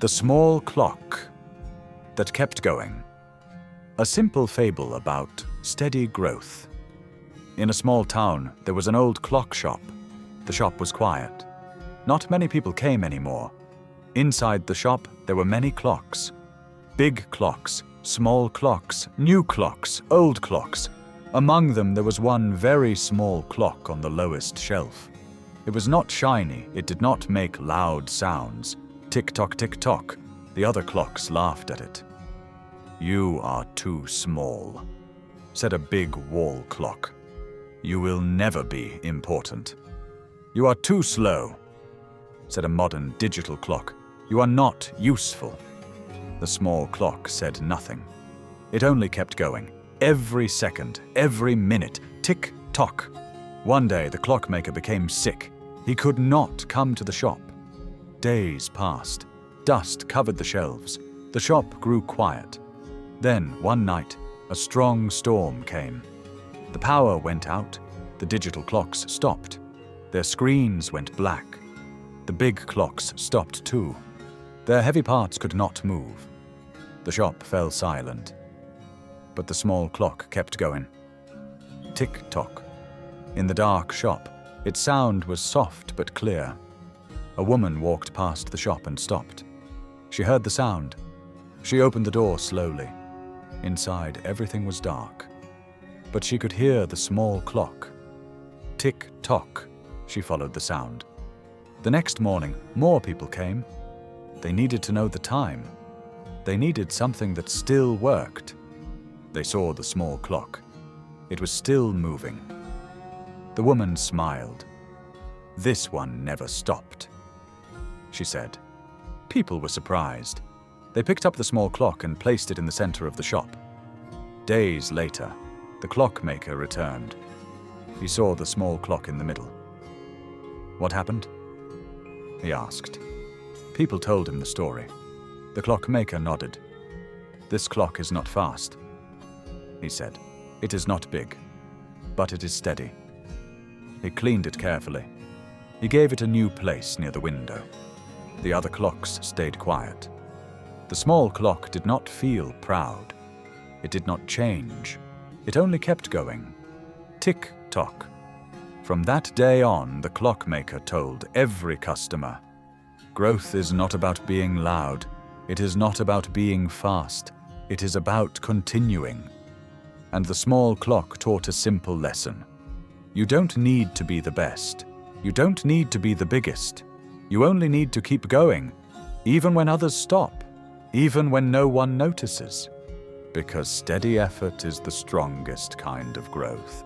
The Small Clock That Kept Going. A simple fable about steady growth. In a small town, there was an old clock shop. The shop was quiet. Not many people came anymore. Inside the shop, there were many clocks. Big clocks, small clocks, new clocks, old clocks. Among them, there was one very small clock on the lowest shelf. It was not shiny, it did not make loud sounds. Tick-tock, tick-tock. The other clocks laughed at it. "You are too small," said a big wall clock. "You will never be important." "You are too slow," said a modern digital clock. "You are not useful." The small clock said nothing. It only kept going. Every second, every minute, tick-tock. One day the clockmaker became sick. He could not come to the shop. Days passed. Dust covered the shelves. The shop grew quiet. Then, one night, a strong storm came. The power went out. The digital clocks stopped. Their screens went black. The big clocks stopped too. Their heavy parts could not move. The shop fell silent. But the small clock kept going. Tick-tock. In the dark shop, its sound was soft but clear. A woman walked past the shop and stopped. She heard the sound. She opened the door slowly. Inside, everything was dark. But she could hear the small clock. Tick-tock. She followed the sound. The next morning, more people came. They needed to know the time. They needed something that still worked. They saw the small clock. It was still moving. The woman smiled. "This one never stopped," she said. People were surprised. They picked up the small clock and placed it in the center of the shop. Days later, the clockmaker returned. He saw the small clock in the middle. "What happened?" he asked. People told him the story. The clockmaker nodded. "This clock is not fast," he said. "It is not big, but it is steady." He cleaned it carefully. He gave it a new place near the window. The other clocks stayed quiet. The small clock did not feel proud. It did not change. It only kept going. Tick-tock. From that day on, the clockmaker told every customer, "Growth is not about being loud. It is not about being fast. It is about continuing." And the small clock taught a simple lesson. You don't need to be the best. You don't need to be the biggest. You only need to keep going, even when others stop, even when no one notices. Because steady effort is the strongest kind of growth.